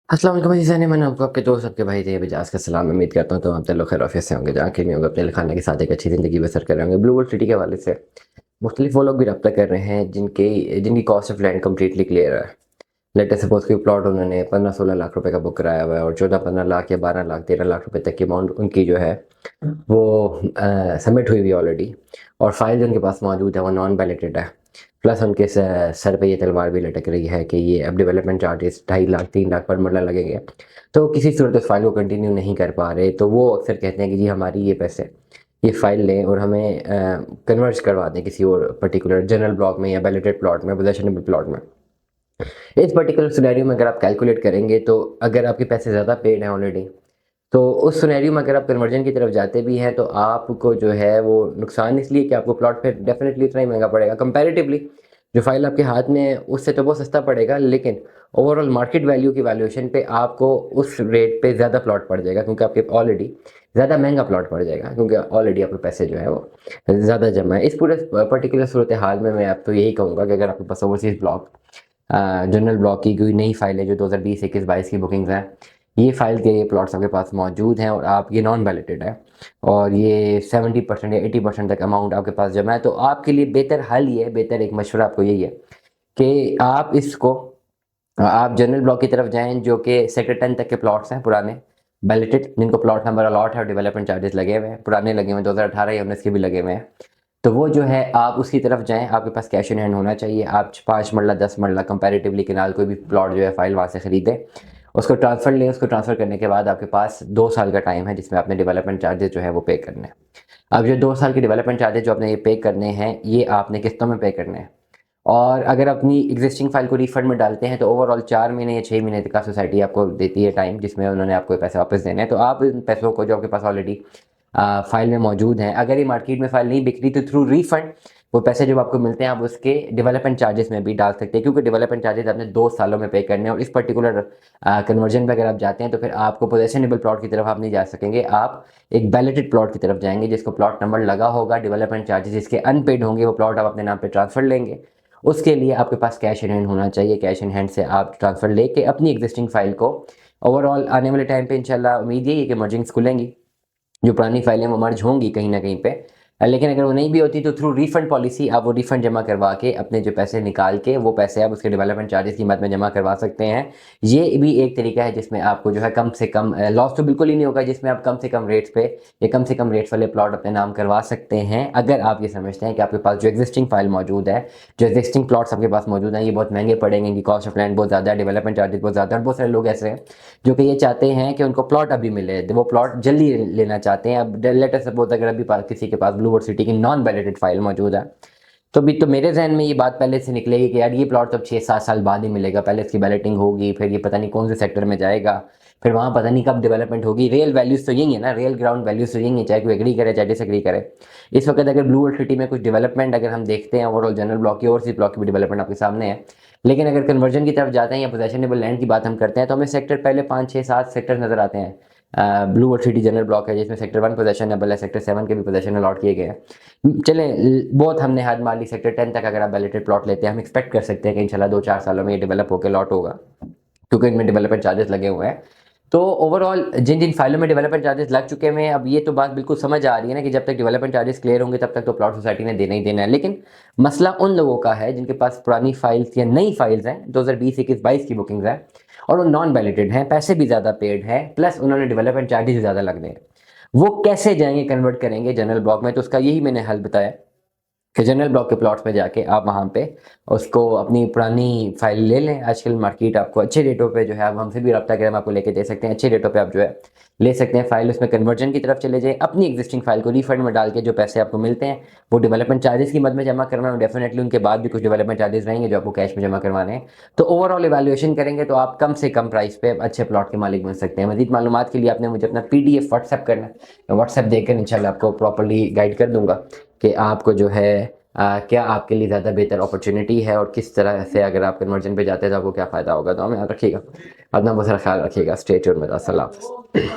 अस्सलाम वालेकुम अज़ीज़ान, मैं आपको आपके दोस्त आपके भाई थे बजाज का सलाम। उम्मीद करता हूँ तो आप लोग खैर आफियत से होंगे, जहाँ कहीं भी होंगे अपने खाने के साथ एक अच्छी ज़िंदगी बसर कर रहे होंगे। ब्लू वर्ल्ड सिटी के हवाले से मुख्तलिफ वो लोग भी रब्ता कर रहे हैं जिनकी cost of land completely clear है। लेटेस्ट सपोज कोई प्लॉट उन्होंने 15-16 लाख रुपए का बुक कराया हुआ है और 14-15 लाख या 12 लाख 13 लाख रुपए तक की अमाउंट उनकी जो है वो सबमिट हुई हुई ऑलरेडी, और फाइल जो उनके पास मौजूद है वो नॉन बैलेटेड है। प्लस उनके सर पे ये तलवार भी लटक रही है कि ये अब डेवलपमेंट चार्जेस 2.5 लाख 3 लाख पर मरला लगेंगे, तो किसी सूरत उस फाइल को कंटिन्यू नहीं कर पा रहे। तो वो अक्सर कहते हैं कि जी हमारी ये पैसे ये फ़ाइल लें और हमें कन्वर्ट करवा दें किसी और पर्टिकुलर जनरल ब्लॉक में या बैलेटेड प्लॉट में, पोजेशनेबल प्लॉट में। इस पर्टिकुलर सिनेरियो में अगर आप कैलकुलेट करेंगे तो अगर आपके पैसे ज़्यादा पेड हैं ऑलरेडी, तो उस सिनेरियो में अगर आप कन्वर्जन की तरफ जाते भी हैं तो आपको जो है वो नुकसान इसलिए कि आपको प्लॉट पे डेफिनेटली इतना ही महंगा पड़ेगा कंपैरेटिवली। जो फाइल आपके हाथ में है उससे तो बहुत सस्ता पड़ेगा, लेकिन ओवरऑल मार्केट वैल्यू की वैल्यूएशन पे आपको उस रेट पे ज़्यादा प्लॉट पड़ जाएगा, क्योंकि आपके ऑलरेडी ज़्यादा महंगा प्लॉट पड़ जाएगा, क्योंकि ऑलरेडी आपके पैसे जो है वो ज़्यादा जमा है। इस पूरे पर्टिकुलर सूरत हाल में मैं आपको यही कहूँगा कि अगर आपके पास ओवरसीज़ ब्लॉक जनरल ब्लॉक की कोई नई फाइल है जो 2020 21 22 की बुकिंग्स हैं, ये फाइल के ये प्लॉट्स आपके पास मौजूद हैं और आप ये नॉन बैलेटेड है और ये 70% या 80% तक अमाउंट आपके पास जमा है, तो आपके लिए बेहतर हल ये है, बेहतर एक मशवरा आपको यही है कि आप जनरल ब्लॉक की तरफ जाएं जो कि सेक्टर 10 तक के प्लॉट्स हैं पुराने बैलेटेड, जिनको प्लॉट नंबर अलॉट है और डेवलपमेंट चार्जेस लगे हुए हैं, पुराने लगे हुए हैं 2018 या 19 के भी लगे हुए हैं। तो वो जो है आप उसकी तरफ जाएँ, आपके पास कैश इन हैंड होना चाहिए। आप 5 मरला 10 मरला कंपैरेटिवली केनाल कोई भी प्लॉट जो है फाइल वहाँ से ख़रीदें, उसको ट्रांसफ़र लें। उसको ट्रांसफ़र करने के बाद आपके पास 2 साल का टाइम है जिसमें आपने डेवलपमेंट चार्जेस जो है वो पे करने हैं। अब जो 2 साल के डेवलपमेंट चार्जेस जो आपने ये पे करने हैं, ये आपने किस्तों में पे करने हैं। और अगर अपनी एग्जिस्टिंग फाइल को रिफंड में डालते हैं तो ओवरऑल 4 महीने या 6 महीने तक का सोसाइटी आपको देती है टाइम, जिसमें उन्होंने आपको पैसे वापस देने हैं। तो आप इन पैसों को जो आपके पास ऑलरेडी फाइल में मौजूद हैं, अगर ये मार्केट में फाइल नहीं बिक रही तो थ्रू रिफंड वो पैसे जब आपको मिलते हैं आप उसके डेवलपमेंट चार्जेस में भी डाल सकते हैं, क्योंकि डेवलपमेंट चार्जेस आपने 2 सालों में पे करने हैं। और इस पर्टिकुलर कन्वर्जन पे अगर आप जाते हैं तो फिर आपको पोजेशनेबल प्लॉट की तरफ आप नहीं जा सकेंगे, आप एक बैलेटेड प्लॉट की तरफ जाएंगे जिसको प्लॉट नंबर लगा होगा, डेवलपमेंट चार्जेस जिसके अनपेड होंगे वो प्लॉट आप अपने नाम पे ट्रांसफर लेंगे। उसके लिए आपके पास कैश इन हैंड होना चाहिए। कैश इन हैंड से आप ट्रांसफ़र लेके अपनी एग्जिस्टिंग फाइल को ओवरऑल आने वाले टाइम पे इंशाल्लाह उम्मीद यही है कि मर्जिंग्स खुलेंगी, जो पुरानी फाइलें वो मर्ज होंगी कहीं ना कहीं पे। लेकिन अगर वो नहीं भी होती तो थ्रू रिफंड पॉलिसी आप वो रिफंड जमा करवा के अपने जो पैसे निकाल के वो पैसे आप उसके डेवलपमेंट चार्जेस की मद में जमा करवा सकते हैं। ये भी एक तरीका है जिसमें आपको जो है कम से कम लॉस तो बिल्कुल ही नहीं होगा, जिसमें आप कम से कम रेट्स पे या कम से कम रेट्स वाले प्लॉट अपने नाम करवा सकते हैं, अगर आप ये समझते हैं कि आपके पास जो एग्जिस्टिंग फाइल मौजूद है, जो एग्जिस्टिंग प्लॉट्स आपके पास मौजूद हैं, ये बहुत महंगे पड़ेंगे, इनकी कॉस्ट ऑफ लैंड बहुत ज़्यादा है, डेवलपमेंट चार्जेस बहुत ज़्यादा है। और बहुत सारे लोग ऐसे हैं जो कि ये चाहते हैं कि उनको प्लॉट अभी मिले, वो प्लॉट जल्दी लेना चाहते हैं। अब लेट अस सपोज अगर अभी किसी के पास ब्लू वर्ल्ड सिटी की नॉन वैलिडेट फाइल मौजूद है, तो भी तो मेरे जहन में ये बात पहले से निकलेगी कि यार ये प्लॉट तो अब 6-7 साल बाद ही मिलेगा, पहले इसकी बैलेटिंग होगी, फिर ये पता नहीं कौन से सेक्टर में जाएगा, फिर वहाँ पता नहीं कब डेवलपमेंट होगी। रियल वैल्यूज़ तो यही है ना, रियल ग्राउंड वैल्यूज़ तो यही है, चाहे कोई एग्री करे चाहे डिसएग्री करे। इस वक्त अगर ब्लू वर्ल्ड सिटी में कुछ डेवलपमेंट अगर हम देखते हैं, ओवरऑल जनरल ब्लॉक की ओवरसीज ब्लॉक की भी डेवलपमेंट आपके सामने है, लेकिन अगर कन्वर्जन की तरफ जाते हैं या पोजेशनेबल लैंड की बात हम करते हैं तो हमें सेक्टर पहले 5-6-7 सेक्टर नजर आते हैं। Blue world city general block है जिसमें सेक्टर 1 पोजेशनेबल है, सेक्टर 7 के भी पोजेशन अलॉट किए गए हैं। चलें बहुत हमने हाथ मार ली, सेक्टर 10 तक अगर आप बैलेटेड प्लॉट लेते हैं हम एक्सपेक्ट कर सकते हैं कि इंशाल्लाह 2-4 सालों में ये डेवलप होकर लॉट होगा, क्योंकि इनमें डेवलपमेंट चार्जेस लगे हुए हैं। तो ओवरऑल जिन जिन फाइलों में डेवलपमेंट चार्जेस लग चुके हैं, अब ये तो बात बिल्कुल समझ आ रही है ना कि जब तक डेवलपमेंट चार्जेस क्लियर होंगे तब तक तो प्लॉट सोसाइटी ने देना ही देना है। लेकिन मसला उन लोगों का है जिनके पास पुरानी फाइल्स या नई फाइल्स हैं, 2020 21 22 की बुकिंग्स हैं और वो नॉन वैलिडेड हैं, पैसे भी ज़्यादा पेड है, प्लस उन्होंने डेवलपमेंट चार्जेस भी ज़्यादा लगने हैं। वो कैसे जाएंगे कन्वर्ट करेंगे जनरल ब्लॉक में? तो उसका यही मैंने हल बताया कि जनरल ब्लॉक के प्लॉट्स में जाके आप वहाँ पे उसको अपनी पुरानी फाइल ले लें। आजकल मार्केट आपको अच्छे रेटों पे जो है, आप हमसे भी रब्ता करें, हम आपको लेके दे सकते हैं, अच्छे रेटों पे आप जो है ले सकते हैं फाइल। उसमें कन्वर्जन की तरफ चले जाएं, अपनी एग्जिस्टिंग फाइल को रिफंड में डाल के जो पैसे आपको मिलते हैं वो डेवलपमेंट चार्जेस की मद में जमा करना है, और डेफिनेटली उनके बाद भी कुछ डेवलपमेंट चार्जेस रहेंगे जो आपको कैश में जमा करवाने हैं। तो ओवरऑल इवैल्यूएशन करेंगे तो आप कम से कम प्राइस पे अच्छे प्लॉट के मालिक बन सकते हैं। मजीद मालूमात के लिए आपने मुझे अपना PDF व्हाट्सएप करना है, मैं व्हाट्सएप देकर इंशाल्लाह आपको प्रॉपरली गाइड कर दूंगा कि आपको जो है क्या आपके लिए ज़्यादा बेहतर अपॉर्चुनिटी है और किस तरह से अगर आप कन्वर्जन पे जाते हैं तो आपको क्या फ़ायदा होगा। तो हमें याद रखिएगा, अपना बहुत सारा ख्याल रखिएगा। स्टे ट्यून्ड, अल्लाह हाफ़िज़।